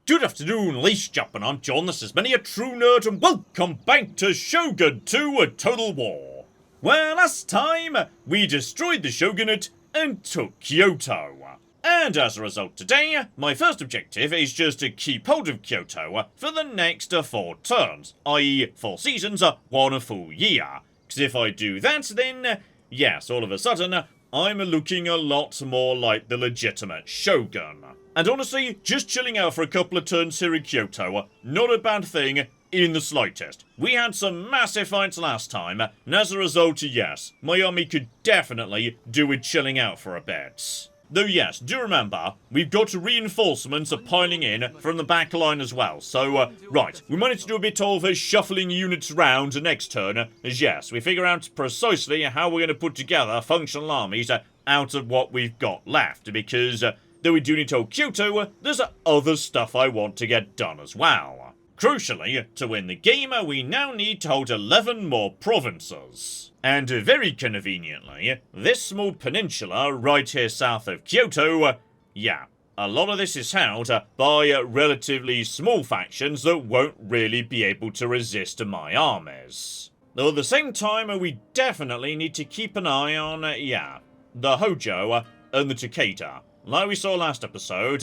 Good afternoon, ladies and gentlemen, I'm John, this is Many a True Nerd, and welcome back to Shogun 2 A Total War. Well, last time, we destroyed the Shogunate and took Kyoto. And as a result today, my first objective is just to keep hold of Kyoto for the next 4 turns, i.e. 4 seasons, 1 full year. Because if I do that, then, yes, all of a sudden, I'm looking a lot more like the legitimate Shogun. And honestly, just chilling out for a couple of turns here in Kyoto, not a bad thing in the slightest. We had some massive fights last time, and as a result, yes, my army could definitely do with chilling out for a bit. Though yes, do remember, we've got reinforcements piling in from the back line as well, so, right, we might need to do a bit of shuffling units around next turn, as yes, we figure out precisely how we're going to put together functional armies out of what we've got left, because though we do need to hold Kyoto, there's other stuff I want to get done as well. Crucially, to win the game, we now need to hold 11 more provinces. And very conveniently, this small peninsula right here south of Kyoto, yeah, a lot of this is held by relatively small factions that won't really be able to resist my armies. Though at the same time, we definitely need to keep an eye on, yeah, the Hojo and the Takeda. Like we saw last episode,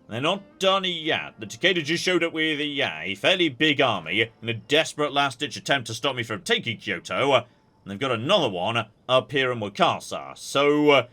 they're not done yet. The Takeda just showed up with, yeah, a fairly big army in a desperate last-ditch attempt to stop me from taking Kyoto, and they've got another one up here in Wakasa. So,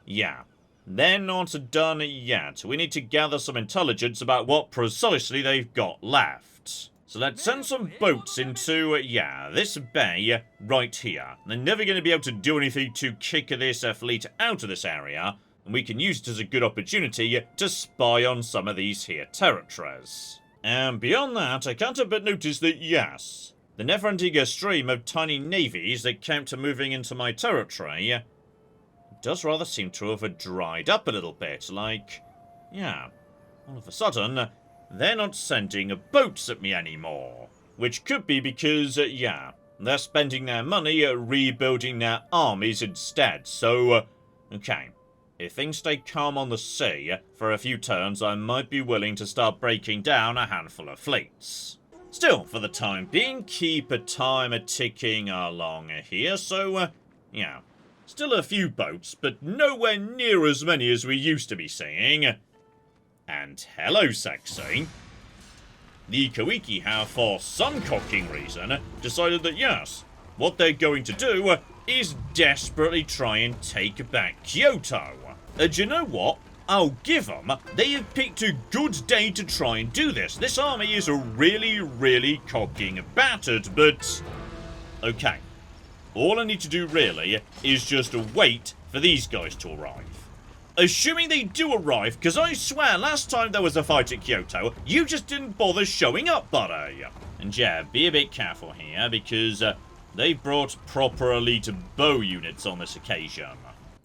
yeah, they're not done yet. We need to gather some intelligence about what precisely they've got left. So let's send some boats into, yeah, this bay right here. They're never going to be able to do anything to kick this fleet out of this area, and we can use it as a good opportunity to spy on some of these here territories. And beyond that, I can't help but notice that, yes, the never-ending stream of tiny navies that kept moving into my territory does rather seem to have dried up a little bit, like, yeah, all of a sudden, they're not sending boats at me anymore. Which could be because, yeah, they're spending their money rebuilding their armies instead, so, okay. If things stay calm on the sea for a few turns, I might be willing to start breaking down a handful of fleets. Still, for the time being, keep a time ticking along here, so, yeah. Still a few boats, but nowhere near as many as we used to be seeing. And hello, sexy. The Ikko Ikki have, for some cocking reason, decided that yes, what they're going to do is desperately try and take back Kyoto. Do you know what? I'll give them. They have picked a good day to try and do this. This army is really, really cocking battered, but okay. All I need to do really is just wait for these guys to arrive. Assuming they do arrive, because I swear last time there was a fight at Kyoto, you just didn't bother showing up, buddy. And yeah, be a bit careful here, because they've brought proper elite bow units on this occasion.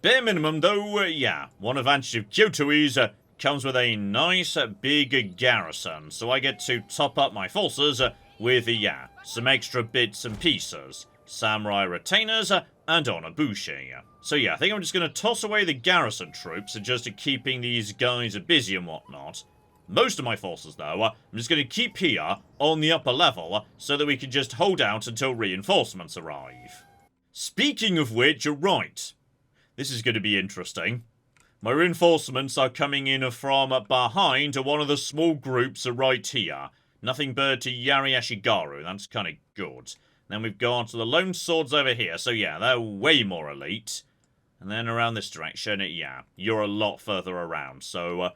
Bare minimum though, yeah, one advantage of Kyoto is comes with a nice big garrison, so I get to top up my forces with, yeah, some extra bits and pieces. Samurai retainers and onabushi. So yeah, I think I'm just going to toss away the garrison troops and just keeping these guys busy and whatnot. Most of my forces, though, I'm just going to keep here on the upper level so that we can just hold out until reinforcements arrive. Speaking of which, right, this is going to be interesting. My reinforcements are coming in from behind one of the small groups right here. Nothing but Yari Ashigaru, that's kind of good. Then we've got the lone swords over here, so yeah, they're way more elite. And then around this direction, yeah, you're a lot further around, so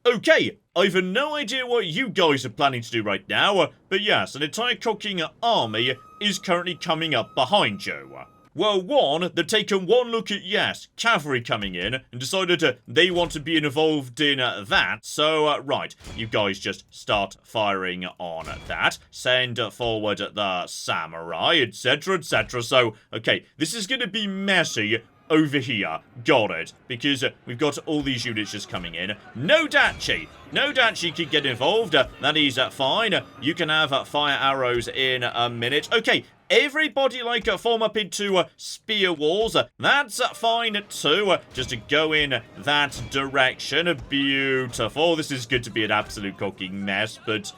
okay, I've no idea what you guys are planning to do right now, but yes, an entire cocking army is currently coming up behind you. Well, one, they've taken one look at, yes, cavalry coming in, and decided they want to be involved in that, so, right, you guys just start firing on that, send forward the samurai, etc., etc., so, okay, this is going to be messy, over here. Got it. Because we've got all these units just coming in. No Dachi. No Dachi can get involved. That is fine. You can have fire arrows in a minute. Okay, everybody form up into spear walls. That's fine too. Just to go in that direction. Beautiful. This is going to be an absolute cooking mess, but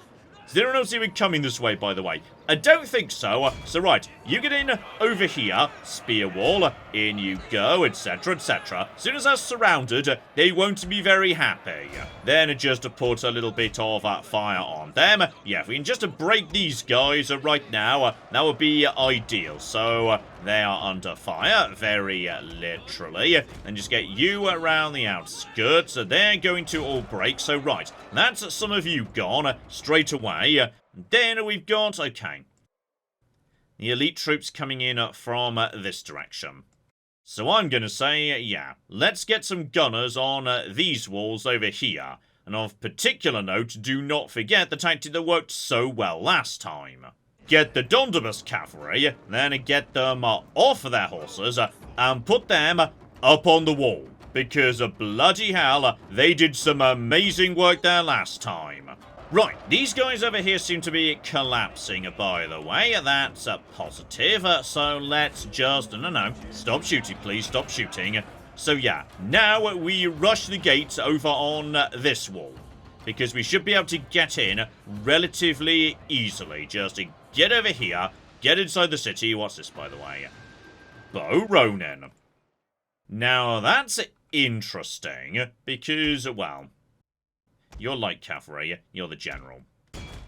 is anyone else even coming this way, by the way? I don't think so. So, right, you get in over here, spear wall, in you go, etc., etc. As soon as they're surrounded, they won't be very happy. Then just to put a little bit of fire on them. Yeah, if we can just break these guys right now, that would be ideal. So, they are under fire, very literally. And just get you around the outskirts. They're going to all break. So, right, that's some of you gone straight away. Then we've got, okay, the elite troops coming in from this direction. So I'm going to say, yeah, let's get some gunners on these walls over here. And of particular note, do not forget the tactic that worked so well last time. Get the Dondobus cavalry, then get them off their horses and put them up on the wall. Because bloody hell, they did some amazing work there last time. Right, these guys over here seem to be collapsing, by the way. That's a positive. So let's just... No. Stop shooting, please. Stop shooting. So yeah, now we rush the gates over on this wall. Because we should be able to get in relatively easily. Just get over here, get inside the city. What's this, by the way? Bo Ronin. Now, that's interesting. Because, well... You're light cavalry. You're the general.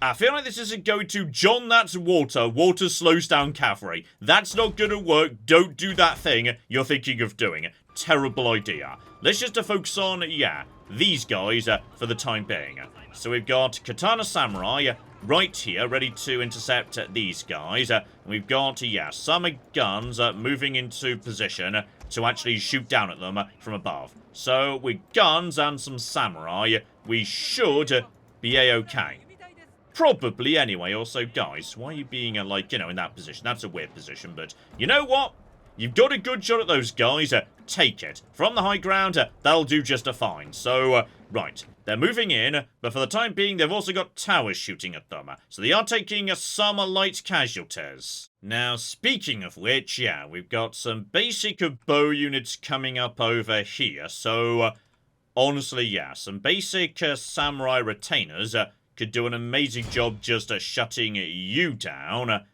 I feel like this isn't going to... John, that's water. Water slows down cavalry. That's not going to work. Don't do that thing you're thinking of doing. Terrible idea. Let's just focus on, yeah, these guys for the time being. So we've got Katana Samurai right here, ready to intercept these guys. We've got, yeah, some guns moving into position to actually shoot down at them from above. So with guns and some samurai, we should be a-okay. Probably anyway. Also, guys, why are you being, like, you know, in that position? That's a weird position, but you know what? You've got a good shot at those guys. Take it. From the high ground, that'll do just fine. So, right. They're moving in, but for the time being, they've also got towers shooting at them. So they are taking some light casualties. Now, speaking of which, yeah, we've got some basic bow units coming up over here. So, honestly, yeah, some basic samurai retainers could do an amazing job just shutting you down.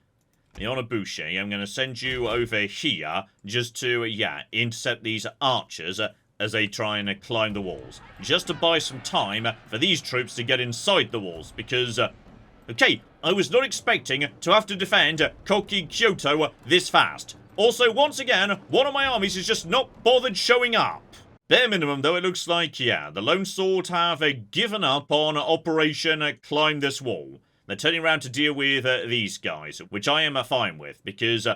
The Onabushi, I'm going to send you over here just to, yeah, intercept these archers as they try and climb the walls. Just to buy some time for these troops to get inside the walls, because, okay, I was not expecting to have to defend Koki Kyoto this fast. Also, once again, one of my armies is just not bothered showing up. Bare minimum, though, it looks like, yeah, the Lone Sword have given up on Operation Climb This Wall. They're turning around to deal with these guys, which I am fine with, because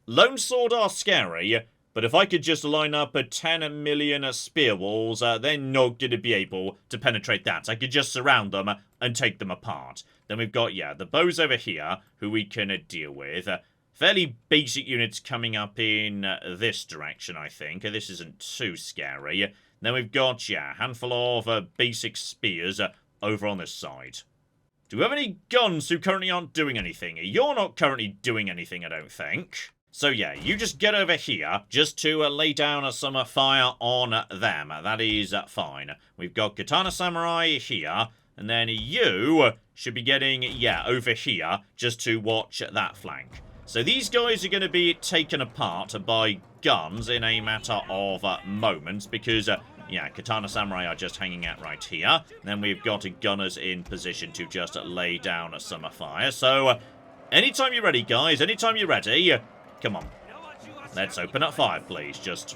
Lone Sword are scary, but if I could just line up 10 million spear walls, they're not going to be able to penetrate that. I could just surround them and take them apart. Then we've got, yeah, the bows over here, who we can deal with. Fairly basic units coming up in this direction, I think. This isn't too scary. Then we've got, yeah, a handful of basic spears over on this side. Do we have any guns who currently aren't doing anything? You're not currently doing anything, I don't think. So yeah, you just get over here just to lay down some fire on them. That is fine. We've got Katana Samurai here, and then you should be getting, yeah, over here just to watch that flank. So these guys are going to be taken apart by guns in a matter of moments because... yeah, Katana Samurai are just hanging out right here. Then we've got gunners in position to just lay down some fire. So, anytime you're ready, guys, anytime you're ready, come on. Let's open up fire, please. Just,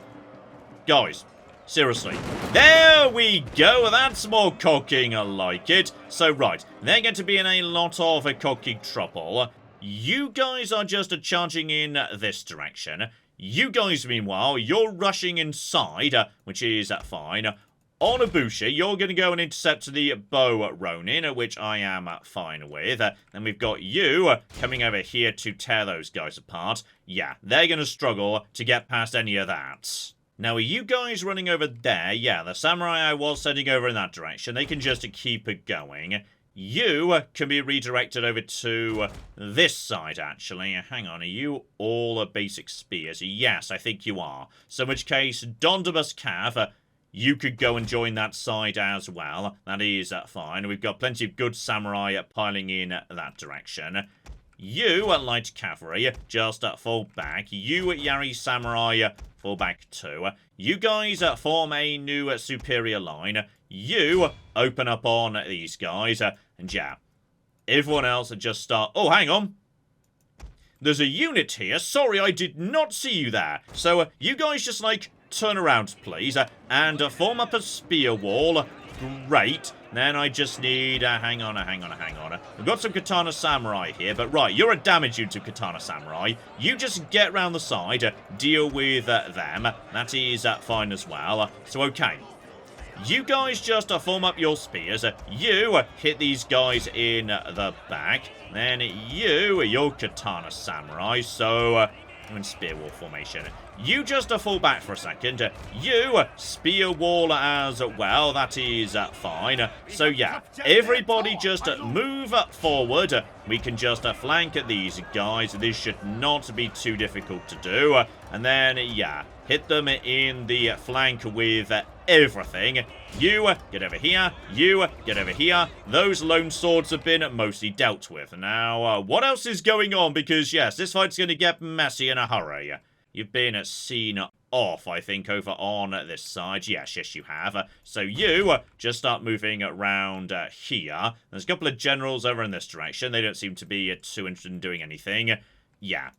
guys, seriously. There we go. That's more cocking. I like it. So, right, they're going to be in a lot of cocking trouble. You guys are just charging in this direction. You guys, meanwhile, you're rushing inside, which is fine. Onabushi, you're going to go and intercept the Bo Ronin, which I am fine with. Then we've got you coming over here to tear those guys apart. Yeah, they're going to struggle to get past any of that. Now, are you guys running over there? Yeah, the samurai I was sending over in that direction. They can just keep it going. You can be redirected over to this side, actually. Hang on, are you all basic spears? Yes, I think you are. So in which case, Dondabus Cav, you could go and join that side as well. That is fine. We've got plenty of good samurai piling in that direction. You, light cavalry, just fall back. You, Yari samurai, fall back too. You guys form a new superior line. You open up on these guys. And yeah, everyone else just start... Oh, hang on. There's a unit here. Sorry, I did not see you there. So you guys just, like, turn around, please. And form up a spear wall. Great. Then I just need... hang on. We've got some Katana Samurai here, but right, you're a damage unit of Katana Samurai. You just get round the side, deal with them. That is fine as well. So, okay. You guys just form up your spears. You hit these guys in the back. Then your Katana Samurai. So, I'm in spear wall formation. You just fall back for a second. You spear wall as well. That is fine. So yeah, everybody just move forward. We can just flank these guys. This should not be too difficult to do. And then, yeah, hit them in the flank with everything. You get over here. You get over here. Those lone swords have been mostly dealt with. Now, what else is going on? Because, yes, this fight's going to get messy in a hurry. You've been seen off, I think, over on this side. Yes, you have. So you just start moving around here. There's a couple of generals over in this direction. They don't seem to be too interested in doing anything. Yeah.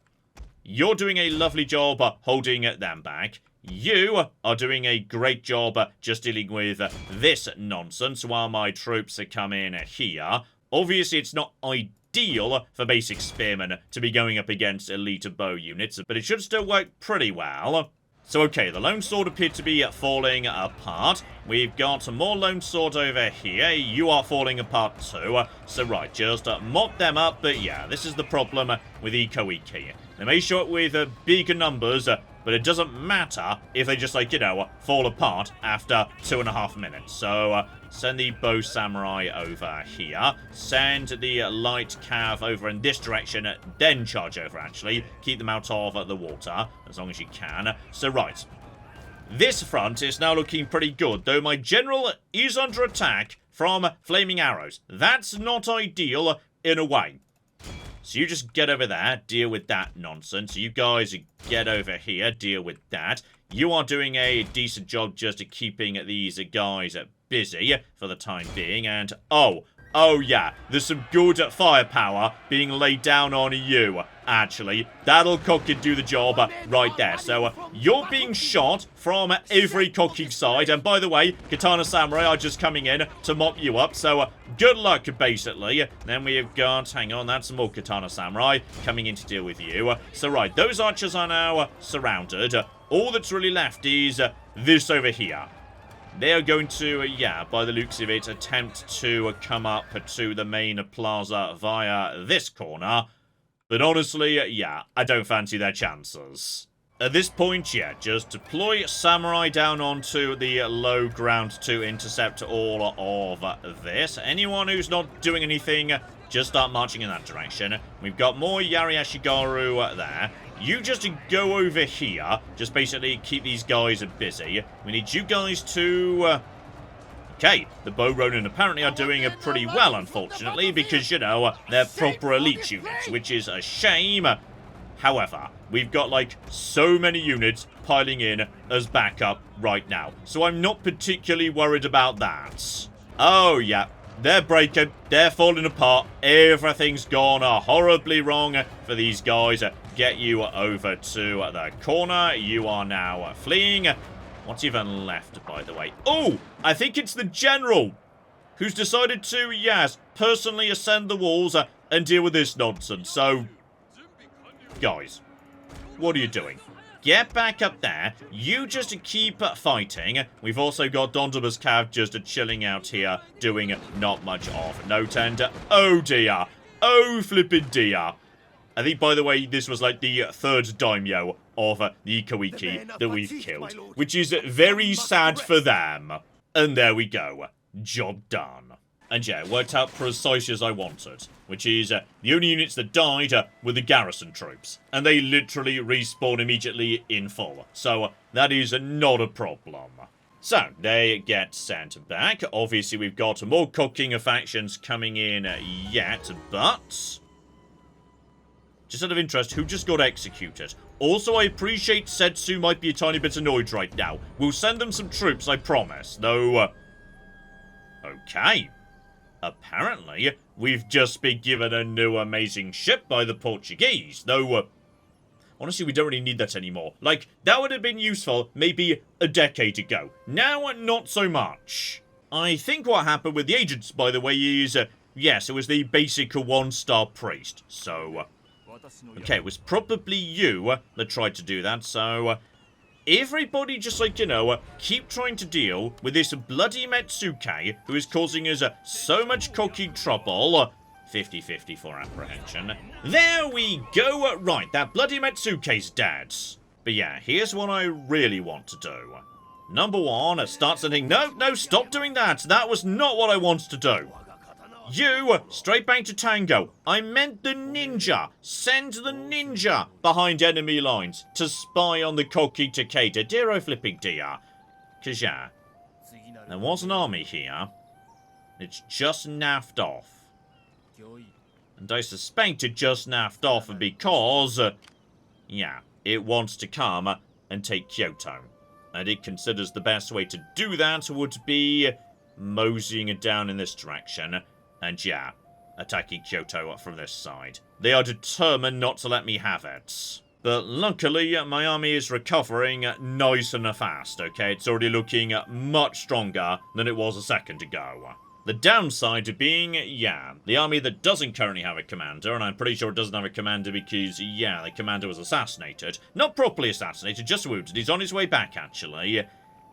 You're doing a lovely job holding them back. You are doing a great job just dealing with this nonsense while my troops come in here. Obviously, it's not ideal for basic spearmen to be going up against elite bow units, but it should still work pretty well. So, okay, the lone sword appeared to be falling apart. We've got more lone sword over here. You are falling apart too. So, right, just mop them up. But yeah, this is the problem with Ikko Ikki. They may show it with bigger numbers, but it doesn't matter if they just, like, you know, fall apart after 2.5 minutes. So, send the bow samurai over here. Send the light cav over in this direction. Then charge over, actually. Keep them out of the water, as long as you can. So, right. This front is now looking pretty good, though my general is under attack from flaming arrows. That's not ideal in a way. So you just get over there, deal with that nonsense. You guys get over here, deal with that. You are doing a decent job just keeping these guys busy for the time being. And, oh yeah, there's some good firepower being laid down on you, actually. That'll cock do the job right there. So, you're being shot from every cocking side. And by the way, Katana Samurai are just coming in to mop you up. So, good luck, basically. Then we have got, hang on, that's some more Katana Samurai coming in to deal with you. So, right, those archers are now surrounded. All that's really left is this over here. They are going to, yeah, by the looks of it, attempt to come up to the main plaza via this corner. But honestly, yeah, I don't fancy their chances. At this point, yeah, just deploy samurai down onto the low ground to intercept all of this. Anyone who's not doing anything, just start marching in that direction. We've got more Yari Ashigaru there. You just go over here. Just basically keep these guys busy. We need you guys to... Okay, the Bow Ronin apparently are doing pretty well, unfortunately, because, you know, they're proper elite units, which is a shame. However, we've got, like, so many units piling in as backup right now. So I'm not particularly worried about that. Oh, yeah. They're breaking. They're falling apart. Everything's gone horribly wrong for these guys. Get you over to the corner. You are now fleeing. What's even left, by the way? Oh, I think it's the general who's decided to, yes, personally ascend the walls and deal with this nonsense. So, guys, what are you doing? Get back up there. You just keep fighting. We've also got Dondabus Cav just chilling out here, doing not much of note. And, oh dear. Oh flippin' dear. I think, by the way, this was like the third daimyo of the Ikko Ikki that we've killed, which is very sad for them. And there we go. Job done. And yeah, it worked out precisely as I wanted, which is the only units that died were the garrison troops, and they literally respawn immediately in full, so that is not a problem. So, they get sent back. Obviously, we've got more cooking factions coming in yet, but just out of interest, who just got executed? Also, I appreciate Setsu might be a tiny bit annoyed right now. We'll send them some troops, I promise, though. Okay. Apparently, we've just been given a new amazing ship by the Portuguese, though, honestly, we don't really need that anymore. Like, that would have been useful maybe a decade ago. Now, not so much. I think what happened with the agents, by the way, is, yes, it was the basic one-star priest, so, okay, it was probably you that tried to do that, so, everybody just, like, you know, keep trying to deal with this bloody Metsuke, who is causing us so much cooking trouble. 50-50 for apprehension. There we go. Right, that bloody Metsuke's dead. But yeah, here's what I really want to do. Number one, start sending... No, stop doing that. That was not what I wanted to do. You, straight back to Tango. I meant the ninja. Send the ninja behind enemy lines to spy on the Ikko Ikki and Takeda. Dear flipping dear. Because, yeah, there was an army here. It's just naffed off. And I suspect it just naffed off because, yeah, it wants to come and take Kyoto. And it considers the best way to do that would be moseying it down in this direction. And yeah, attacking Kyoto from this side. They are determined not to let me have it. But luckily, my army is recovering nice and fast, okay? It's already looking much stronger than it was a second ago. The downside being, yeah, the army that doesn't currently have a commander, and I'm pretty sure it doesn't have a commander because, yeah, the commander was assassinated. Not properly assassinated, just wounded. He's on his way back, actually.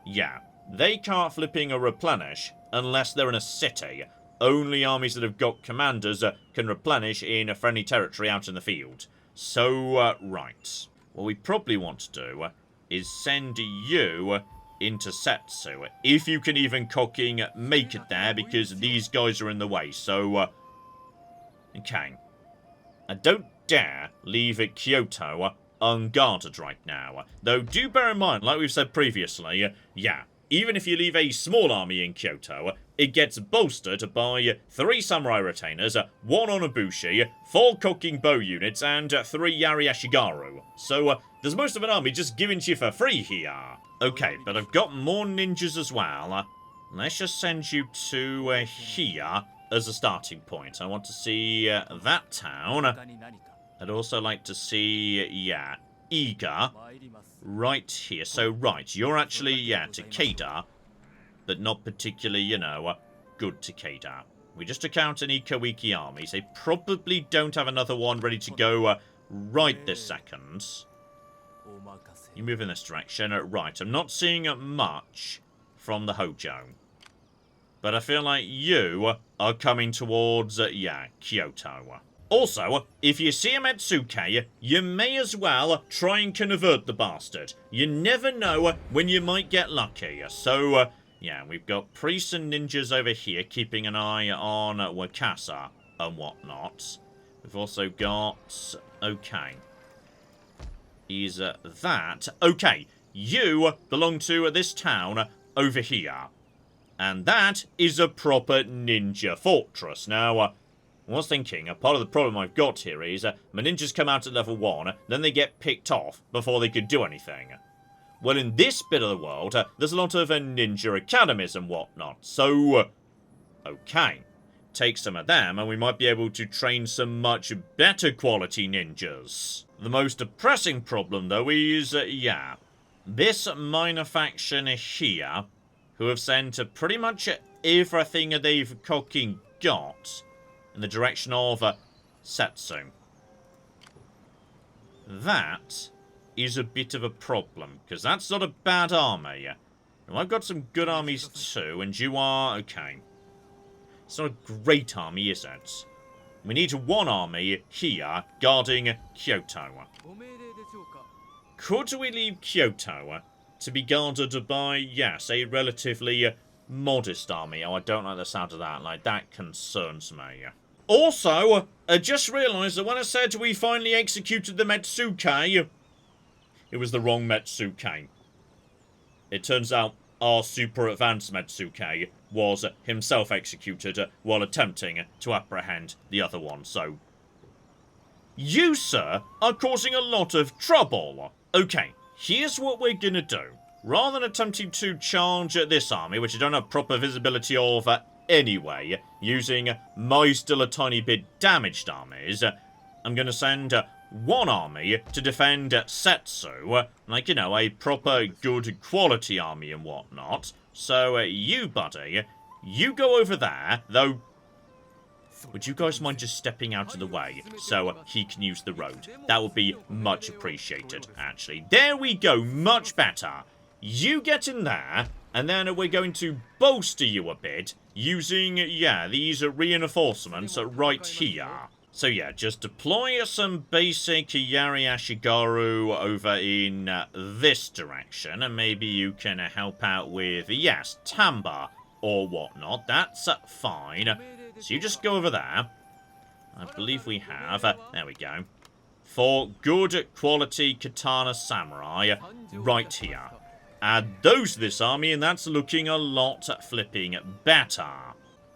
Yeah, they can't flipping replenish unless they're in a city. Only armies that have got commanders can replenish in friendly territory out in the field. So, right. What we probably want to do is send you into Setsu. If you can even cooking make it there, because these guys are in the way. So, okay. And don't dare leave Kyoto unguarded right now. Though, do bear in mind, like we've said previously, yeah, even if you leave a small army in Kyoto, it gets bolstered by 3 samurai retainers, 1 onobushi, 4 cooking bow units, and 3 yari ashigaru. So, there's most of an army just given to you for free here. Okay, but I've got more ninjas as well. Let's just send you to here as a starting point. I want to see that town. I'd also like to see, yeah, Iga right here. So, right, you're actually, yeah, Takeda, but not particularly, you know, good Takeda. We just took out an Ikko Ikki army. They probably don't have another one ready to go right this second. You move in this direction. Right, I'm not seeing much from the Hojo. But I feel like you are coming towards, yeah, Kyoto. Also, if you see a Metsuke, you may as well try and convert the bastard. You never know when you might get lucky. So, yeah, we've got priests and ninjas over here keeping an eye on Wakasa and whatnot. We've also got... okay. Is that... okay, you belong to this town over here. And that is a proper ninja fortress. Now, I was thinking, a part of the problem I've got here is my ninjas come out at level 1, then they get picked off before they could do anything. Well, in this bit of the world, there's a lot of ninja academies and whatnot. So, okay. Take some of them, and we might be able to train some much better quality ninjas. The most depressing problem, though, is, yeah, this minor faction here, who have sent pretty much everything they've cooking got in the direction of Setsu. That is a bit of a problem, because that's not a bad army. Now, I've got some good armies too, and you are... okay. It's not a great army, is it? We need 1 army here guarding Kyoto. could we leave Kyoto to be guarded by, yes, a relatively modest army? Oh, I don't like the sound of that. Like, that concerns me. Also, I just realised that when I said we finally executed the Metsuke, it was the wrong Metsuke. It turns out our super advanced Metsuke was himself executed while attempting to apprehend the other one, so... You, sir, are causing a lot of trouble. Okay, here's what we're gonna do. Rather than attempting to charge this army, which I don't have proper visibility of anyway, using my still a tiny bit damaged armies, I'm gonna send one army to defend Setsu, like, you know, a proper good quality army and whatnot. So, you, buddy, you go over there, though... Would you guys mind just stepping out of the way so he can use the road? That would be much appreciated, actually. There we go, much better. You get in there, and then we're going to bolster you a bit using, yeah, these reinforcements right here. So yeah, just deploy some basic Yari Ashigaru over in this direction, and maybe you can help out with, yes, Tamba or whatnot. That's fine. So you just go over there. I believe we have, there we go, 4 good quality katana samurai right here. Add those to this army, and that's looking a lot flipping better.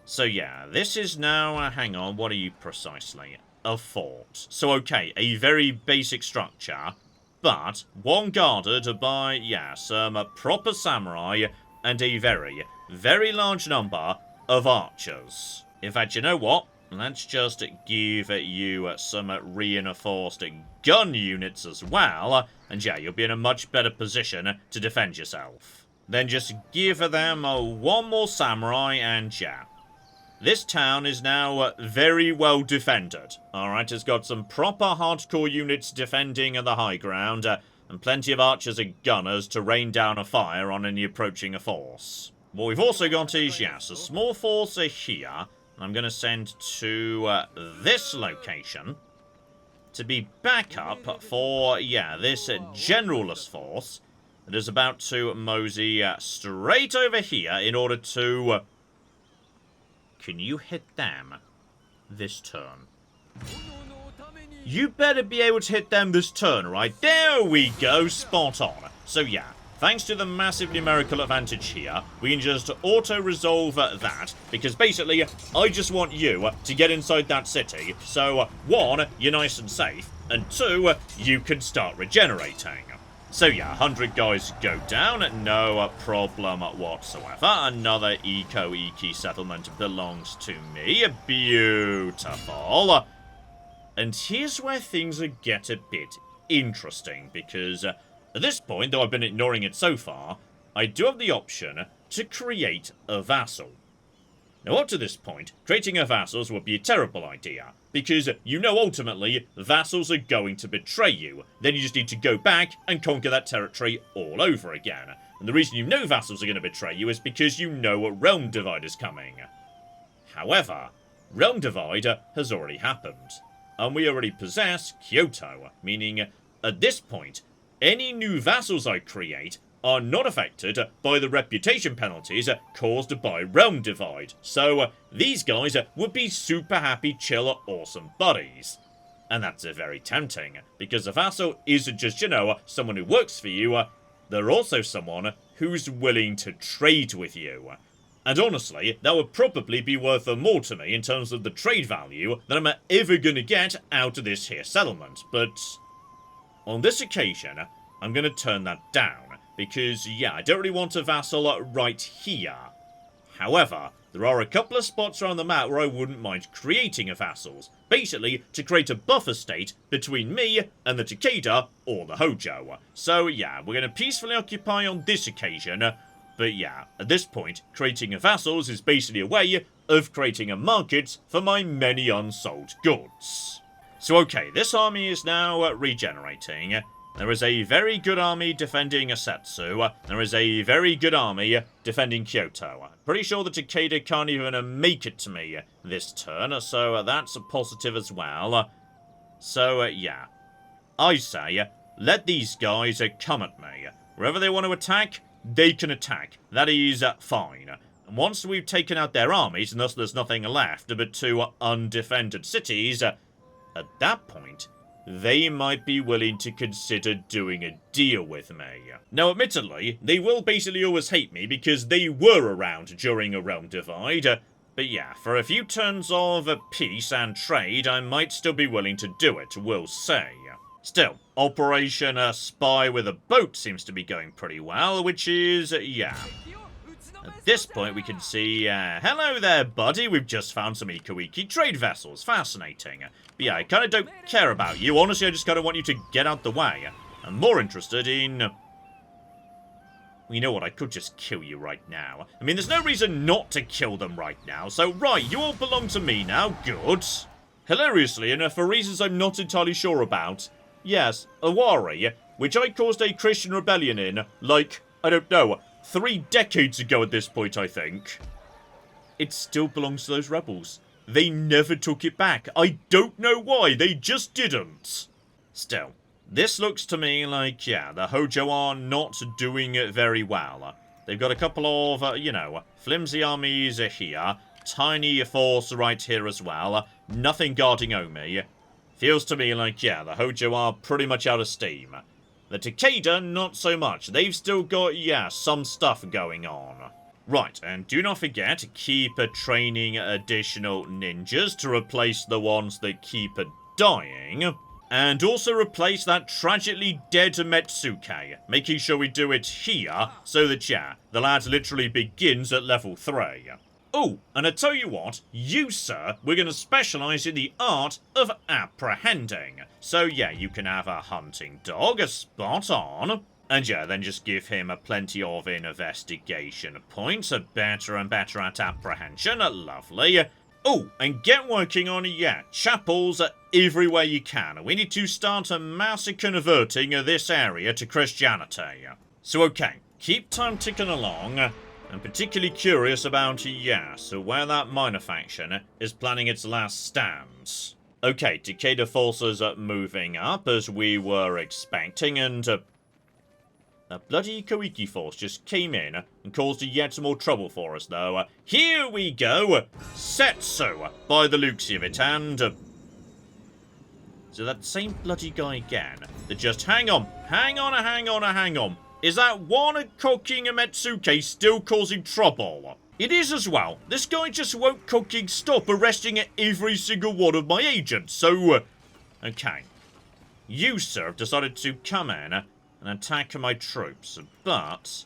So yeah, this is now, hang on, what are you precisely? A fort. So okay, a very basic structure, but one guarded by, yeah, some proper samurai and a very, very large number of archers. In fact, you know what? Let's just give you some reinforced gun units as well, and yeah, you'll be in a much better position to defend yourself. Then just give them one more samurai, and yeah. This town is now very well defended. Alright, it's got some proper hardcore units defending the high ground, and plenty of archers and gunners to rain down a fire on any approaching force. What we've also got is, yes, a small force here. I'm going to send to this location to be backup for, yeah, this generalist force that is about to mosey straight over here in order to... Can you hit them this turn? You better be able to hit them this turn, right? There we go, spot on. So yeah, thanks to the massive numerical advantage here, we can just auto-resolve that, because basically, I just want you to get inside that city, so 1, you're nice and safe, and 2, you can start regenerating. So yeah, 100 guys go down, no problem whatsoever. Another Ikko Ikki settlement belongs to me. Beautiful. And here's where things get a bit interesting, because at this point, though I've been ignoring it so far, I do have the option to create a vassal. Now, up to this point, creating a vassals would be a terrible idea, because you know ultimately vassals are going to betray you. Then you just need to go back and conquer that territory all over again. And the reason you know vassals are going to betray you is because you know a realm divide is coming. However, realm divide has already happened, and we already possess Kyoto, meaning at this point, any new vassals I create are not affected by the reputation penalties caused by realm divide. So these guys would be super happy, chill, awesome buddies. And that's very tempting, because a vassal isn't just, you know, someone who works for you, they're also someone who's willing to trade with you. And honestly, that would probably be worth more to me in terms of the trade value than I'm ever gonna get out of this here settlement. But on this occasion, I'm gonna turn that down. Because, yeah, I don't really want a vassal right here. However, there are a couple of spots around the map where I wouldn't mind creating a vassals. Basically, to create a buffer state between me and the Takeda or the Hojo. So, yeah, we're going to peacefully occupy on this occasion. But, yeah, at this point, creating a vassals is basically a way of creating a market for my many unsold goods. So, okay, this army is now regenerating. There is a very good army defending Setsu. There is a very good army defending Kyoto. I'm pretty sure the Takeda can't even make it to me this turn, so that's a positive as well. So, yeah. I say, let these guys come at me. Wherever they want to attack, they can attack. That is fine. And once we've taken out their armies, and thus there's nothing left but 2 undefended cities, at that point, they might be willing to consider doing a deal with me. Now, admittedly, they will basically always hate me because they were around during a realm divide, but yeah, for a few turns of peace and trade, I might still be willing to do it, we'll say. Still, Operation Spy with a Boat seems to be going pretty well, which is, yeah. At this point, we can see, hello there, buddy, we've just found some Ikko Ikki trade vessels, fascinating. But yeah, I kind of don't care about you, honestly, I just kind of want you to get out the way. I'm more interested in... Well, you know what, I could just kill you right now. I mean, there's no reason not to kill them right now, so right, you all belong to me now, good. Hilariously, and for reasons I'm not entirely sure about, yes, Awari, which I caused a Christian rebellion in, like, I don't know, 3 decades ago at this point, I think. It still belongs to those rebels. They never took it back. I don't know why, they just didn't. Still, this looks to me like, yeah, the Hojo are not doing it very well. They've got a couple of, you know, flimsy armies here, tiny force right here as well, nothing guarding Omi. Feels to me like, yeah, the Hojo are pretty much out of steam. The Takeda, not so much. They've still got, yeah, some stuff going on. Right, and do not forget to keep training additional ninjas to replace the ones that keep dying. And also replace that tragically dead Metsuke, making sure we do it here, so that, yeah, the lad literally begins at level 3. Oh, and I tell you what, you, sir, we're going to specialise in the art of apprehending. So, yeah, you can have a hunting dog, a spot on. And, yeah, then just give him plenty of investigation points, better and better at apprehension, lovely. Oh, and get working on, yeah, chapels everywhere you can. We need to start mass converting this area to Christianity. So, okay, keep time ticking along. I'm particularly curious about, yeah, so where that minor faction is planning its last stands. Okay, Takeda forces are moving up as we were expecting, and a bloody Ikko Ikki force just came in and caused yet more trouble for us, though. Here we go! Setsu, by the looks of it, and... so that same bloody guy again, that just... hang on. Is that one cooking Metsuke still causing trouble? It is as well. This guy just won't cooking stop arresting every single one of my agents, so... okay. You, sir, have decided to come in and attack my troops, but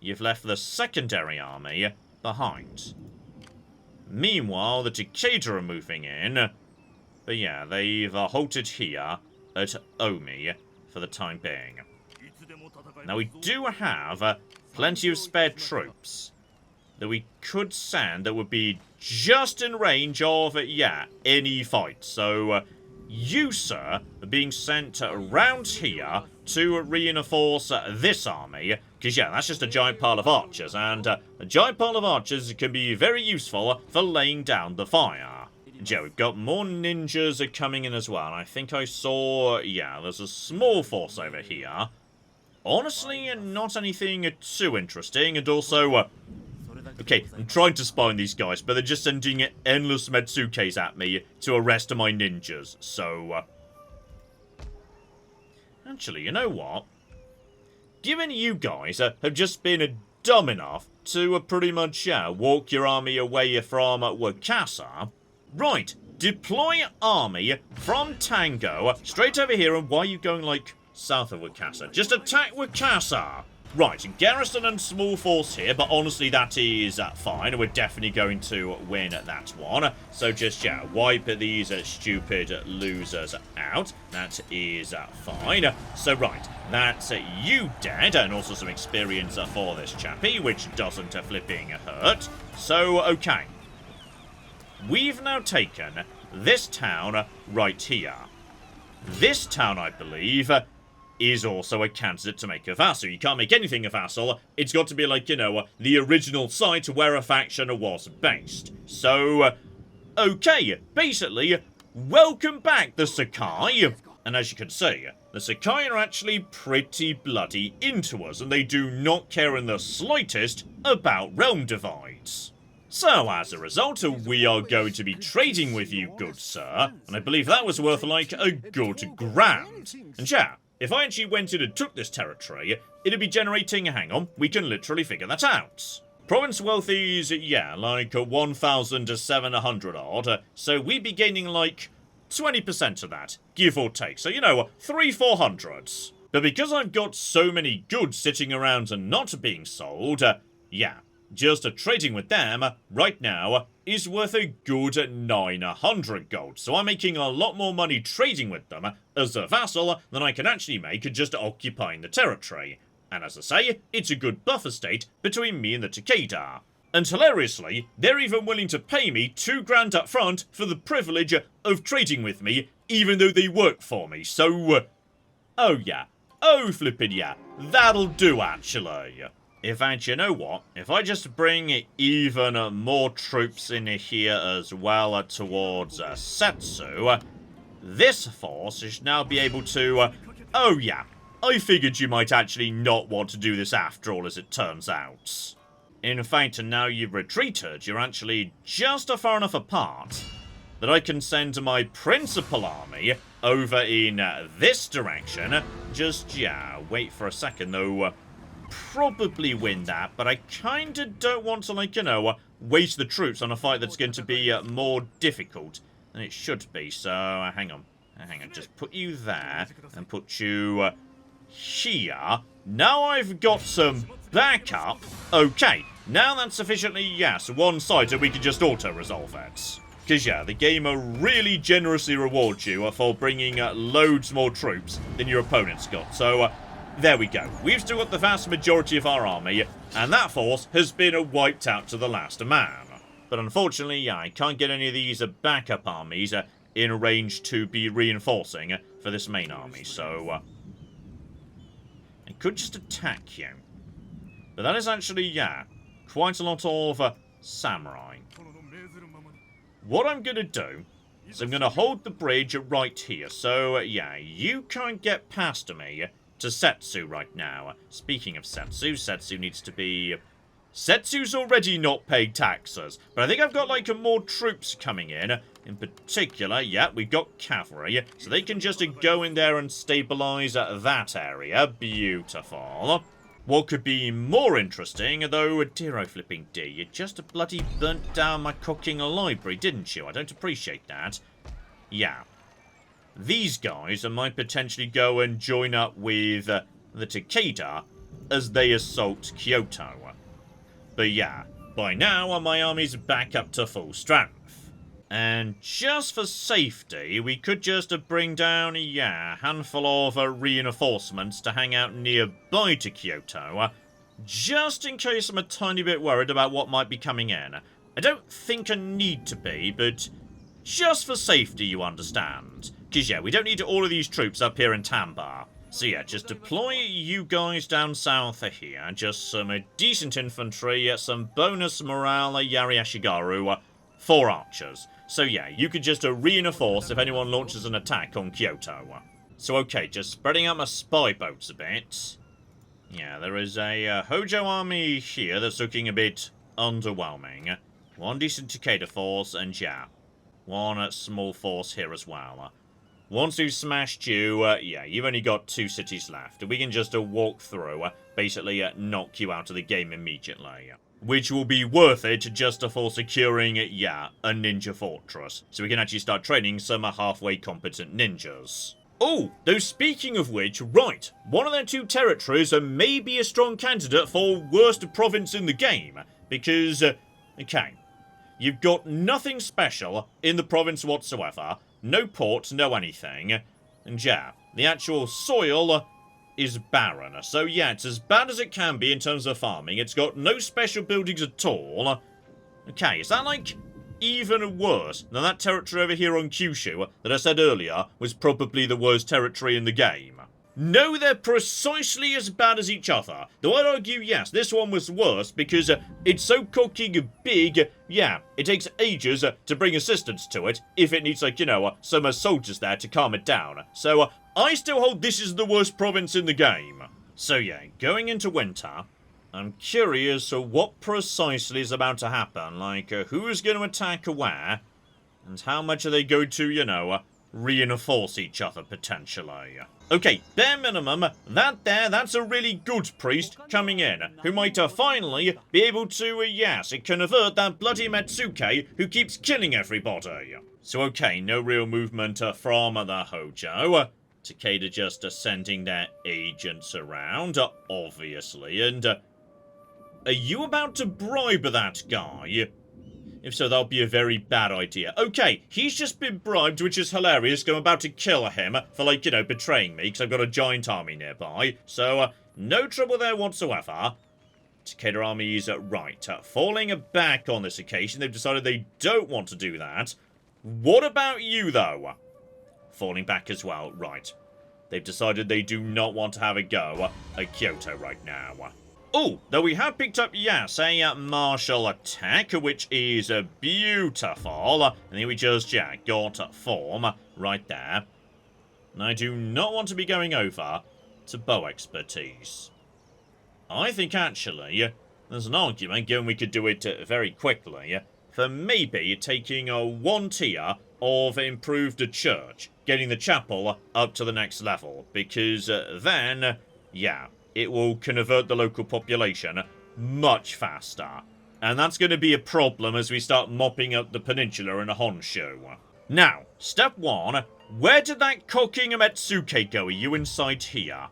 you've left the secondary army behind. Meanwhile, the Takeda are moving in, but yeah, they've halted here at Omi for the time being. Now, we do have plenty of spare troops that we could send that would be just in range of, yeah, any fight. So, you, sir, are being sent around here to reinforce this army, because, yeah, that's just a giant pile of archers, and a giant pile of archers can be very useful for laying down the fire. And, yeah, we've got more ninjas coming in as well, and I think I saw, yeah, there's a small force over here. Honestly, not anything too interesting, and also, okay, I'm trying to spy on these guys, but they're just sending endless Metsukes at me to arrest my ninjas, so... actually, you know what? Given you guys have just been dumb enough to pretty much walk your army away from Wakasa, right, deploy army from Tango straight over here, and why are you going, like, south of Wakasa? Just attack Wakasa! Right, garrison and small force here, but honestly that is fine. We're definitely going to win that one. So just, yeah, wipe these stupid losers out. That is fine. So right, that's you dead, and also some experience for this chappie, which doesn't flipping hurt. So, okay. We've now taken this town right here. This town, I believe, is also a candidate to make a vassal. You can't make anything a vassal. It's got to be like, you know, the original site where a faction was based. So, okay, basically, welcome back, the Sakai. And as you can see, the Sakai are actually pretty bloody into us, and they do not care in the slightest about realm divides. So, as a result, we are going to be trading with you, good sir, and I believe that was worth like a good grand. And yeah, if I actually went in and took this territory, it'd be generating, hang on, we can literally figure that out. Province wealth is, yeah, like 1,700 odd, so we'd be gaining like 20% of that, give or take, so you know, 300-400. But because I've got so many goods sitting around and not being sold, yeah, just trading with them right now is worth a good 900 gold. So I'm making a lot more money trading with them as a vassal than I can actually make just occupying the territory. And as I say, it's a good buffer state between me and the Takeda. And hilariously, they're even willing to pay me 2 grand up front for the privilege of trading with me, even though they work for me. So, oh yeah, oh flippin' yeah, that'll do actually. In fact, you know what? If I just bring even more troops in here as well towards Setsu, this force should now be able to... oh yeah, I figured you might actually not want to do this after all, as it turns out. In fact, now you've retreated, you're actually just far enough apart that I can send my principal army over in this direction. Just, yeah, wait for a second though. Probably win that, but I kinda don't want to, like, you know, waste the troops on a fight that's going to be more difficult than it should be. So, hang on, just put you there and put you here. Now I've got some backup. Okay, now that's sufficiently, yes, one-sided, we can just auto-resolve it. Because, yeah, the game really generously rewards you for bringing loads more troops than your opponent's got. So, there we go. We've still got the vast majority of our army, and that force has been wiped out to the last man. But unfortunately, yeah, I can't get any of these backup armies in range to be reinforcing for this main army, so I could just attack you. But that is actually, yeah, quite a lot of samurai. What I'm going to do is I'm going to hold the bridge right here, so yeah, you can't get past me to Setsu right now. Speaking of Setsu, Setsu needs to be... Setsu's already not paying taxes, but I think I've got, like, more troops coming in. In particular, yeah, we've got cavalry, so they can just go in there and stabilize that area. Beautiful. What could be more interesting, though, dear oh flipping D, you just bloody burnt down my cooking library, didn't you? I don't appreciate that. Yeah. These guys might potentially go and join up with the Takeda as they assault Kyoto. But yeah, by now my army's back up to full strength. And just for safety, we could just bring down, yeah, a handful of reinforcements to hang out nearby to Kyoto, just in case I'm a tiny bit worried about what might be coming in. I don't think I need to be, but just for safety, you understand. Because, yeah, we don't need all of these troops up here in Tambar. So, yeah, just deploy you guys down south here. Just some decent infantry, some bonus morale, Yariashigaru, 4 archers. So, yeah, you could just reinforce if anyone launches an attack on Kyoto. So, okay, just spreading out my spy boats a bit. Yeah, there is a Hojo army here that's looking a bit underwhelming. 1 decent Takeda force, and, yeah, 1 small force here as well. Once we've smashed you, yeah, you've only got 2 cities left. We can just walk through, basically knock you out of the game immediately. Which will be worth it just for securing, yeah, a ninja fortress. So we can actually start training some halfway competent ninjas. Oh, though speaking of which, right, one of their 2 territories may be a strong candidate for worst province in the game. Because, okay, you've got nothing special in the province whatsoever. No port, no anything. And yeah, the actual soil is barren. So yeah, it's as bad as it can be in terms of farming. It's got no special buildings at all. Okay, is that like even worse than that territory over here on Kyushu that I said earlier was probably the worst territory in the game? No, they're precisely as bad as each other. Though I'd argue, yes, this one was worse because it's so cocking big, yeah, it takes ages to bring assistance to it if it needs, like, some soldiers there to calm it down. So, I still hold this is the worst province in the game. So, yeah, going into winter, I'm curious what precisely is about to happen. Like, who's going to attack where, and how much are they going to, reinforce each other, potentially. Okay, bare minimum, that's a really good priest coming in, who might finally be able to, yes, convert that bloody Metsuke who keeps killing everybody. So okay, no real movement from the Hojo. Takeda just sending their agents around, obviously, and are you about to bribe that guy? If so, that'll be a very bad idea. Okay, he's just been bribed, which is hilarious, because I'm about to kill him for, like, betraying me, because I've got a giant army nearby. So, no trouble there whatsoever. Takeda army is right. Falling back on this occasion, they've decided they don't want to do that. What about you, though? Falling back as well, right. They've decided they do not want to have a go at Kyoto right now. Oh, though we have picked up, yes, a martial attack, which is beautiful. And then we just, yeah, got form right there. And I do not want to be going over to bow expertise. I think, actually, there's an argument, given we could do it very quickly, for maybe taking one tier of improved church, getting the chapel up to the next level, because then, yeah, it will convert the local population much faster. And that's going to be a problem as we start mopping up the peninsula and Honshu. Now, step 1. Where did that cocking Metsuke go? Are you inside here?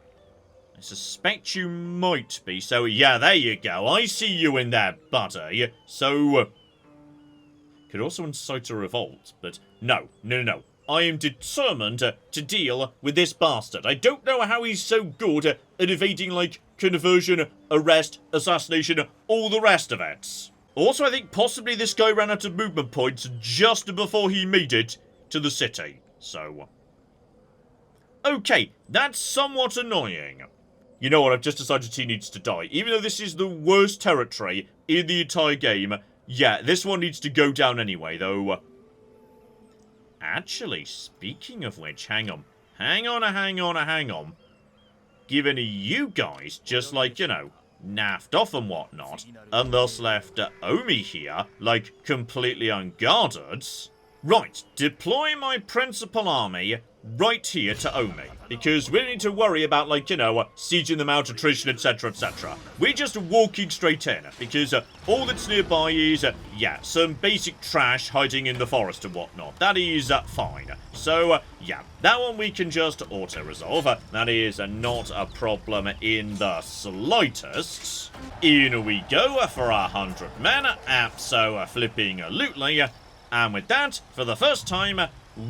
I suspect you might be. So, yeah, there you go. I see you in there, buddy. So, could also incite a revolt. But no. I am determined to deal with this bastard. I don't know how he's so good at evading, like, conversion, arrest, assassination, all the rest of it. Also, I think possibly this guy ran out of movement points just before he made it to the city. So, okay, that's somewhat annoying. You know what, I've just decided he needs to die. Even though this is the worst territory in the entire game, yeah, this one needs to go down anyway, though. Actually, speaking of which, hang on. Given you guys just, like, naffed off and whatnot, and thus left Omi here, like, completely unguarded. Right, deploy my principal army right here to Omi, because we don't need to worry about, like, sieging them out, attrition, etc, etc. We're just walking straight in, because all that's nearby is, yeah, some basic trash hiding in the forest and whatnot. That is fine. So, yeah, that one we can just auto-resolve. That is not a problem in the slightest. In we go for 100 men, abso-flipping-lutely. And with that, for the first time,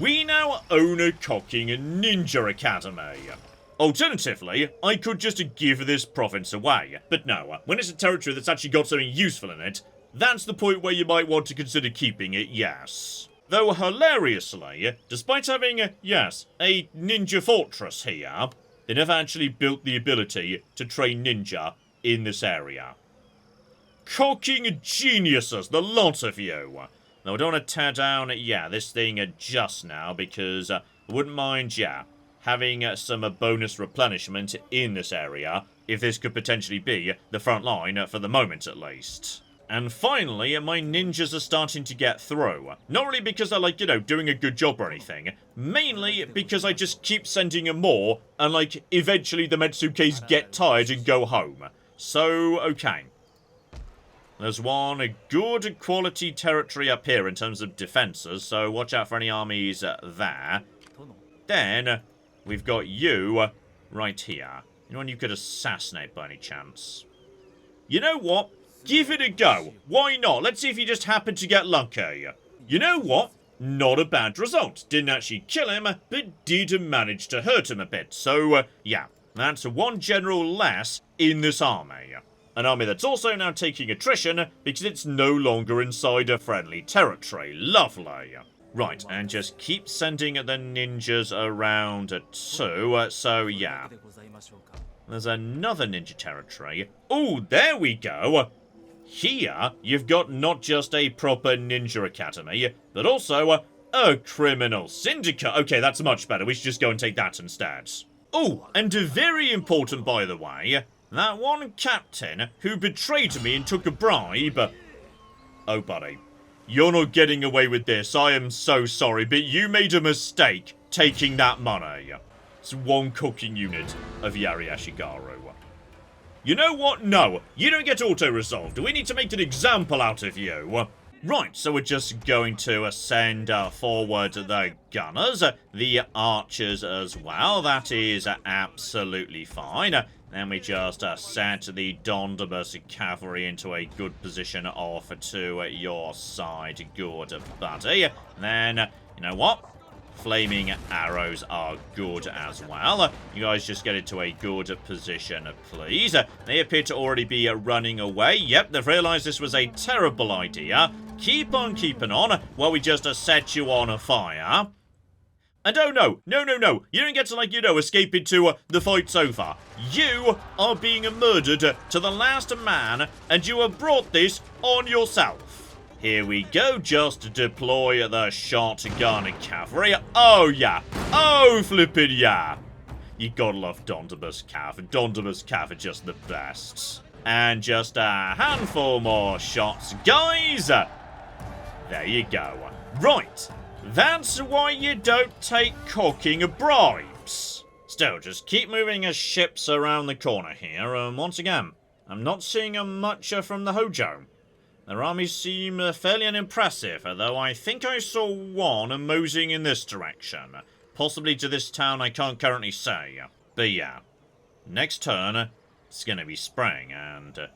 we now own a cocking ninja academy. Alternatively, I could just give this province away. But no, when it's a territory that's actually got something useful in it, that's the point where you might want to consider keeping it, yes. Though hilariously, despite having, yes, a ninja fortress here, they never actually built the ability to train ninja in this area. Cocking geniuses, the lot of you. Now, I don't want to tear down, yeah, this thing just now, because I wouldn't mind, yeah, having some bonus replenishment in this area, if this could potentially be the front line, for the moment at least. And finally, my ninjas are starting to get through. Not really because they're, like, doing a good job or anything. Mainly because I just keep sending them more, and, like, eventually the Metsukes get tired and go home. So, okay. There's one good quality territory up here in terms of defences, so watch out for any armies there. Then, we've got you right here. Anyone you could assassinate by any chance? You know what? Give it a go. Why not? Let's see if you just happen to get lucky. You know what? Not a bad result. Didn't actually kill him, but did manage to hurt him a bit. So, yeah, that's one general less in this army. An army that's also now taking attrition because it's no longer inside a friendly territory. Lovely. Right, and just keep sending the ninjas around too. So, yeah. There's another ninja territory. Oh, there we go. Here, you've got not just a proper ninja academy, but also a criminal syndicate. Okay, that's much better. We should just go and take that instead. Oh, and very important, by the way, that one captain who betrayed me and took a bribe. Oh, buddy. You're not getting away with this. I am so sorry, but you made a mistake taking that money. It's one cooking unit of Yari Ashigaru. You know what? No, you don't get auto-resolved. We need to make an example out of you. Right, so we're just going to send forward the gunners, the archers as well. That is absolutely fine. Then we just set the Dondabus cavalry into a good position off to your side. Good, buddy. Then, you know what? Flaming arrows are good as well. You guys just get it to a good position, please. They appear to already be running away. Yep, they've realised this was a terrible idea. Keep on keeping on while we just set you on fire. And oh no, no. You don't get to, like, you know, escape into the fight's over. You are being murdered to the last man, and you have brought this on yourself. Here we go, just deploy the shotgun cavalry. Oh, yeah. Oh, flippin' yeah. You gotta love Dondabus Cav. Dondabus Cav are just the best. And just a handful more shots, guys. There you go. Right. That's why you don't take cooking bribes. Still, just keep moving your ships around the corner here. Once again, I'm not seeing much from the Hojo. Their armies seem fairly unimpressive, though I think I saw one moseying in this direction. Possibly to this town, I can't currently say. But yeah, next turn, it's gonna be spring, and...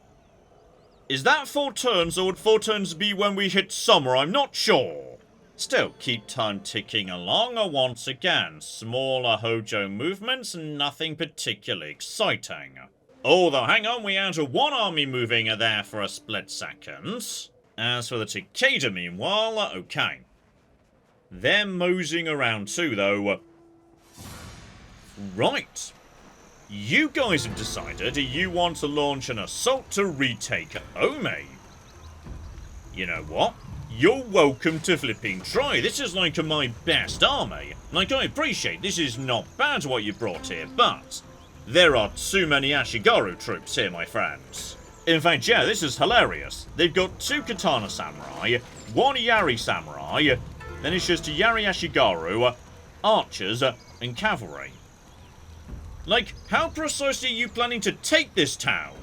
is that 4 turns, or would 4 turns be when we hit summer? I'm not sure. Still, keep time ticking along once again. Smaller Hojo movements, nothing particularly exciting. Although, hang on, we had one army moving there for a split second. As for the Takeda, meanwhile, okay. They're moseying around too, though. Right. You guys have decided you want to launch an assault to retake Ome. You know what? You're welcome to flipping try. This is like my best army. Like, I appreciate this is not bad what you brought here, but... there are too many Ashigaru troops here, my friends. In fact, yeah, this is hilarious. They've got 2 Katana Samurai, 1 Yari Samurai, then it's just Yari Ashigaru, archers, and cavalry. Like, how precisely are you planning to take this town?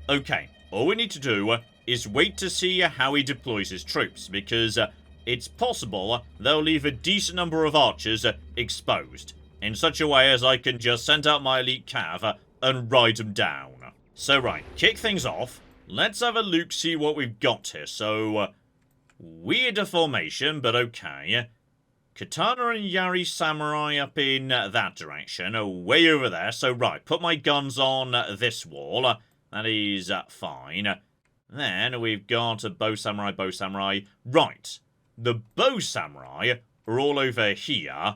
Okay, all we need to do is wait to see how he deploys his troops, because it's possible they'll leave a decent number of archers exposed. In such a way as I can just send out my elite cav and ride them down. So right, kick things off. Let's have a look, see what we've got here. So, weird formation, but okay. Katana and Yari Samurai up in that direction, way over there. So right, put my guns on this wall. That is fine. Then we've got a Bow Samurai. Right, the Bow Samurai are all over here.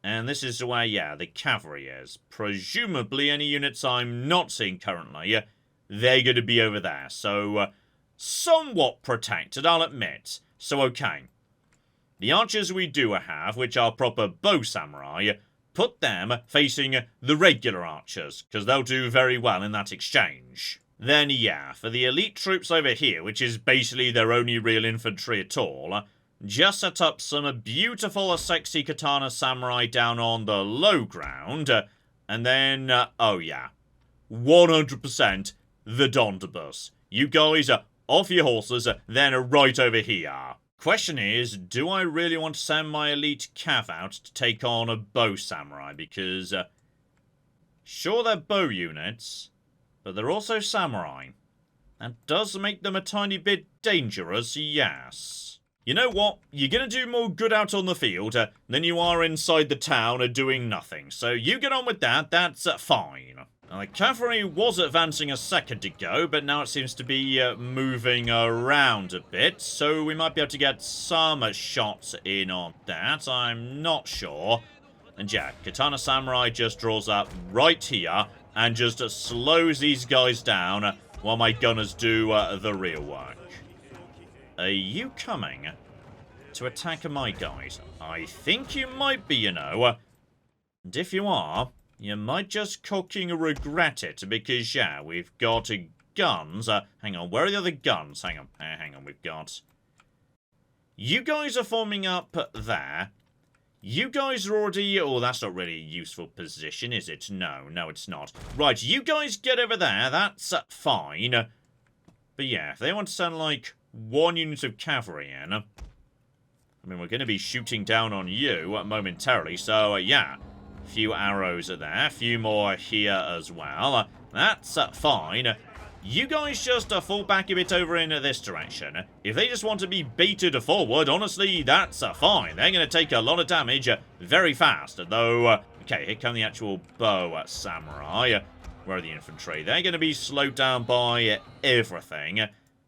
And this is where, yeah, the cavalry is. Presumably any units I'm not seeing currently, they're going to be over there. So, somewhat protected, I'll admit. So, okay. The archers we do have, which are proper bow samurai, put them facing the regular archers, because they'll do very well in that exchange. Then, yeah, for the elite troops over here, which is basically their only real infantry at all... just set up some beautiful, sexy Katana Samurai down on the low ground. And then, oh yeah, 100% the Dondabus. You guys are off your horses, then right over here. Question is, do I really want to send my elite cav out to take on a bow samurai? Because, sure they're bow units, but they're also samurai. That does make them a tiny bit dangerous, yes. You know what? You're going to do more good out on the field than you are inside the town doing nothing. So you get on with that, that's fine. Now, the cavalry was advancing a second ago, but now it seems to be moving around a bit, so we might be able to get some shots in on that. I'm not sure. And yeah, Katana Samurai just draws up right here and just slows these guys down while my gunners do the real work. Are you coming to attack my guys? I think you might be, you know. And if you are, you might just cocking regret it, because, yeah, we've got guns. Hang on, where are the other guns? Hang on, we've got... You guys are forming up there. You guys are already... Oh, that's not really a useful position, is it? No, it's not. Right, you guys get over there. That's fine. But yeah, if they want to send, like, 1 unit of cavalry in... I mean, we're going to be shooting down on you momentarily, so, yeah. Few arrows are there, a few more here as well. That's fine. You guys just fall back a bit over in this direction. If they just want to be baited forward, honestly, that's fine. They're going to take a lot of damage very fast, though... okay, here come the actual bow samurai. Where are the infantry? They're going to be slowed down by everything.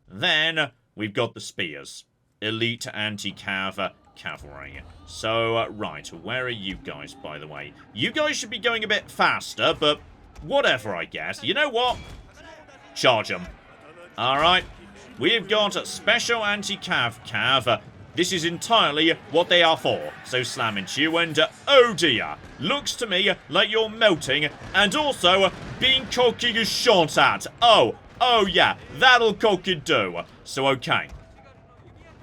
Then, we've got the spears. Elite anti-cav cavalry. So, right, where are you guys, by the way? You guys should be going a bit faster, but whatever, I guess. You know what? Charge them. Alright. We've got special anti-cav. This is entirely what they are for. So slam into you, and oh dear. Looks to me like you're melting, and also being cocky shot at. Oh yeah, that'll cocky do. So, okay.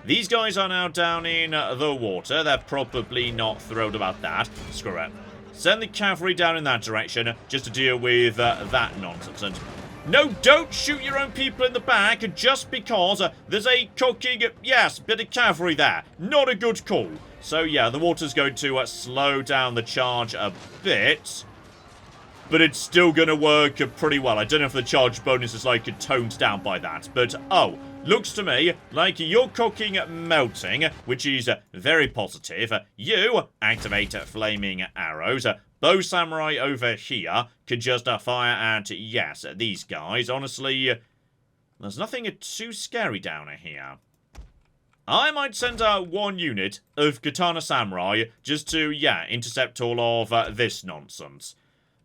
These guys are now down in the water. They're probably not thrilled about that. Screw it. Send the cavalry down in that direction just to deal with that nonsense. And no, don't shoot your own people in the back just because there's a cooking, yes, bit of cavalry there. Not a good call. So, yeah, the water's going to slow down the charge a bit. But it's still going to work pretty well. I don't know if the charge bonus is, like, toned down by that. But, oh, looks to me like you're cooking melting, which is very positive. You activate flaming arrows. Bow samurai over here could just fire at, yes, these guys. Honestly, there's nothing too scary down here. I might send out 1 unit of Katana Samurai just to, yeah, intercept all of this nonsense.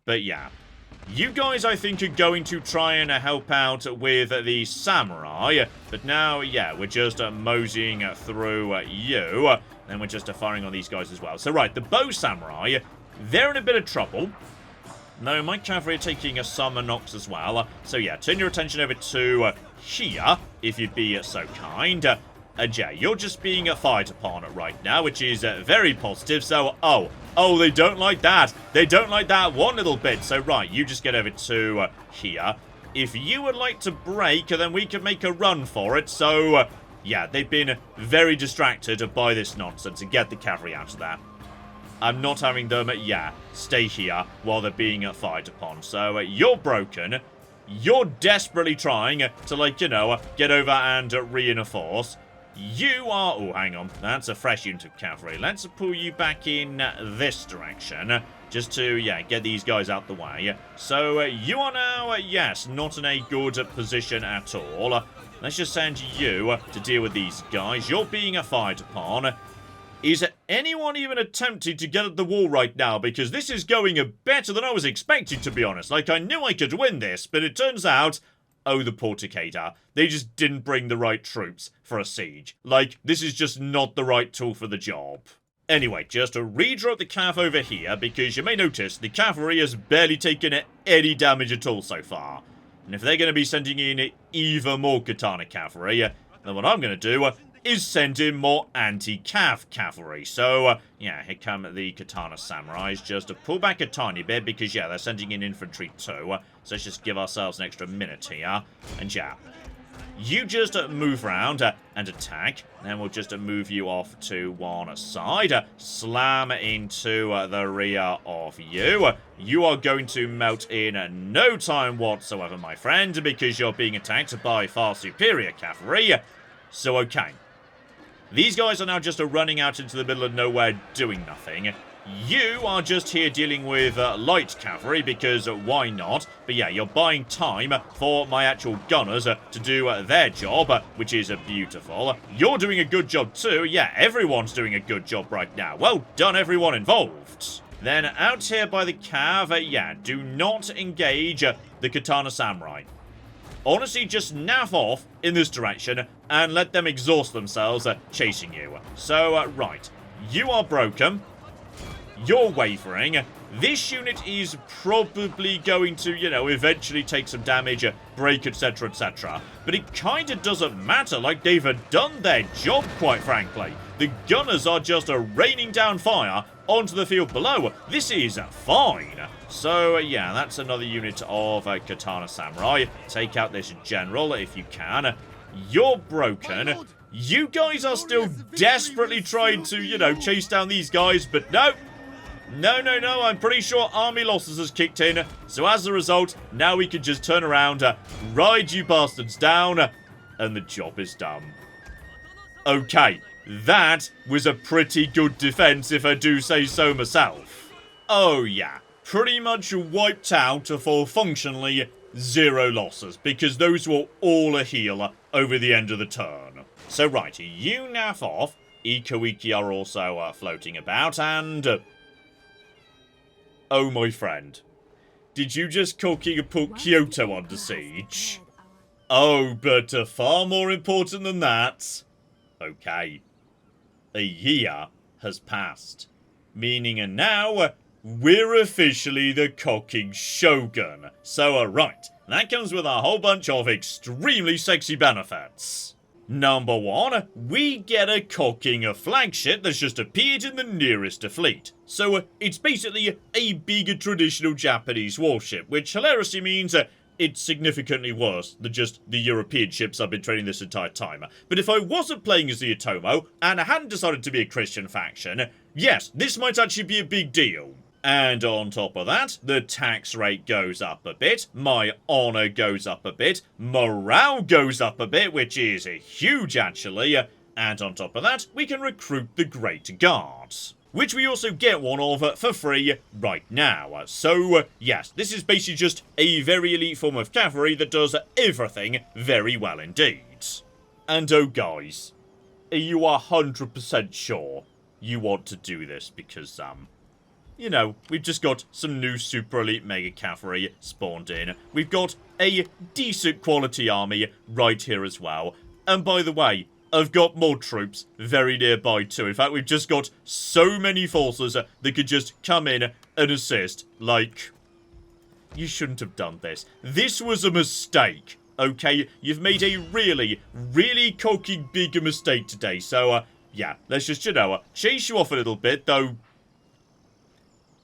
But yeah, you guys I think are going to try and help out with the samurai. But now, yeah, we're just moseying through you. Then we're just firing on these guys as well. So right, the bow samurai, they're in a bit of trouble. No, my cavalry are taking some knocks as well. So yeah, turn your attention over to here, if you'd be so kind. And yeah, you're just being fired upon right now, which is very positive. So, oh, they don't like that. They don't like that one little bit. So, right, you just get over to here. If you would like to break, then we can make a run for it. So, yeah, they've been very distracted by this nonsense. And get the cavalry out of there. I'm not having them, yeah, stay here while they're being fired upon. So, you're broken. You're desperately trying to, like, you know, get over and reinforce. You are... Oh, hang on. That's a fresh unit of cavalry. Let's pull you back in this direction. Just to, yeah, get these guys out the way. So, you are now, yes, not in a good position at all. Let's just send you to deal with these guys. You're being fired upon. Is anyone even attempting to get at the wall right now? Because this is going better than I was expecting, to be honest. Like, I knew I could win this, but it turns out... Oh, the poor Takeda. They just didn't bring the right troops for a siege. Like, this is just not the right tool for the job. Anyway, just to redraw the cav over here, because you may notice the cavalry has barely taken any damage at all so far. And if they're going to be sending in even more katana cavalry, then what I'm going to do is send in more anti-cav cavalry. So, yeah, here come the katana samurais. Just to pull back a tiny bit, because, yeah, they're sending in infantry too. So let's just give ourselves an extra minute here. And, yeah, you just move around and attack. Then we'll just move you off to one side. Slam into the rear of you. You are going to melt in no time whatsoever, my friend, because you're being attacked by far superior cavalry. So, okay. These guys are now just running out into the middle of nowhere doing nothing. You are just here dealing with light cavalry, because why not? But yeah, you're buying time for my actual gunners to do their job, which is beautiful. You're doing a good job too. Yeah, everyone's doing a good job right now. Well done, everyone involved. Then out here by the cav, yeah, do not engage the Katana Samurai. Honestly, just naff off in this direction and let them exhaust themselves chasing you. So, right, you are broken. You're wavering. This unit is probably going to, you know, eventually take some damage, break, etc., etc. But it kind of doesn't matter, like they've done their job, quite frankly. The gunners are just raining down fire onto the field below. This is fine. So, yeah, that's another unit of Katana Samurai. Take out this general if you can. You're broken. You guys are still desperately trying to, you know, chase down these guys, but no. No, I'm pretty sure army losses has kicked in. So as a result, now we can just turn around, ride you bastards down, and the job is done. Okay, that was a pretty good defense, if I do say so myself. Oh yeah, pretty much wiped out for functionally 0 losses, because those were all a heal over the end of the turn. So right, you naff off. Ikko Ikki are also floating about, and... oh, my friend. Did you just cooking put Kyoto under siege? Oh, but far more important than that. Okay. A year has passed. Meaning now, we're officially the cocking Shogun. So, right. That comes with a whole bunch of extremely sexy benefits. Number 1, we get a cocking flagship that's just appeared in the nearest fleet. So it's basically a big traditional Japanese warship, which hilariously means it's significantly worse than just the European ships I've been training this entire time. But if I wasn't playing as the Otomo, and I hadn't decided to be a Christian faction, yes, this might actually be a big deal. And on top of that, the tax rate goes up a bit, my honor goes up a bit, morale goes up a bit, which is huge actually, and on top of that, we can recruit the Great Guards, which we also get one of for free right now. So, yes, this is basically just a very elite form of cavalry that does everything very well indeed. And oh guys, are you 100% sure you want to do this? Because, you know, we've just got some new super elite mega cavalry spawned in. We've got a decent quality army right here as well. And by the way, I've got more troops very nearby too. In fact, we've just got so many forces that could just come in and assist. Like, you shouldn't have done this. This was a mistake, okay? You've made a really, really cocky big mistake today. So, yeah, let's just, you know, chase you off a little bit, though.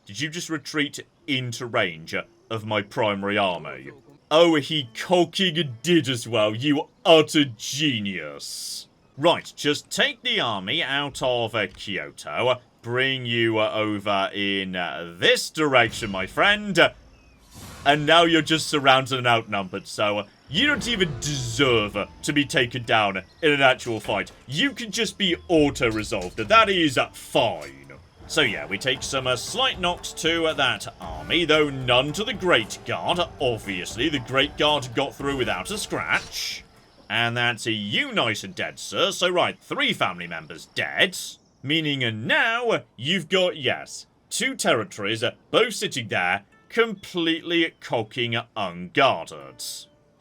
Did you just retreat into range of my primary army? Oh, he cocking did as well, you utter genius. Right, just take the army out of Kyoto, bring you over in this direction, my friend, and now you're just surrounded and outnumbered, so you don't even deserve to be taken down in an actual fight. You can just be auto-resolved, and that is fine. So yeah, we take some slight knocks to that army, though none to the Great Guard. Obviously, the Great Guard got through without a scratch. And that's you nice and dead, sir. So right, 3 family members dead. Meaning now, you've got, yes, 2 territories, both sitting there, completely cocking unguarded.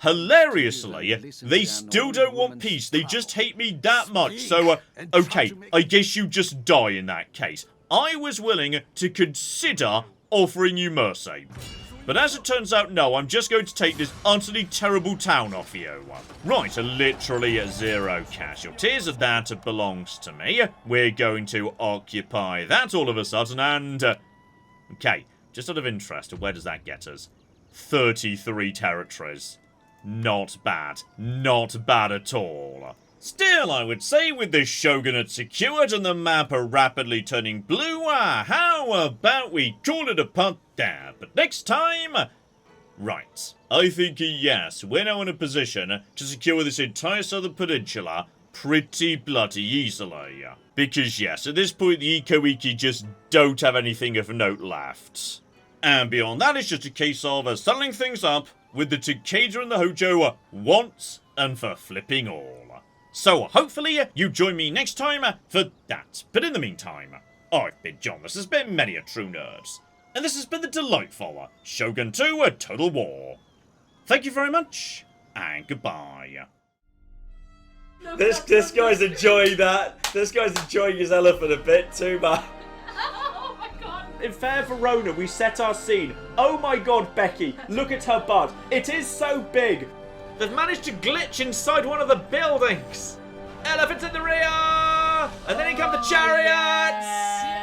Hilariously, they still don't want peace. They just hate me that much. So, okay, I guess you just die in that case. I was willing to consider offering you mercy. But as it turns out, no, I'm just going to take this utterly terrible town off you. Right, literally 0 casualties. That belongs to me. We're going to occupy that all of a sudden, and... okay, just out of interest, where does that get us? 33 territories. Not bad. Not bad at all. Still, I would say, with the Shogunate secured and the map rapidly turning blue, how about we call it a punt there? But next time... right. I think, yes, we're now in a position to secure this entire southern peninsula pretty bloody easily. Because yes, at this point the Ikko Ikki just don't have anything of note left. And beyond that, it's just a case of settling things up with the Takeda and the Hojo once and for flipping all. So hopefully you join me next time for that. But in the meantime, I've been John, this has been Many a True Nerds, and this has been the delightful Shogun 2 Total War. Thank you very much, and goodbye. This guy's enjoying that. This guy's enjoying his elephant a bit too much. Oh my god. In Fair Verona, we set our scene. Oh my god, Becky, look at her butt. It is so big. They've managed to glitch inside one of the buildings. Elephants in the rear! And then in come the chariots!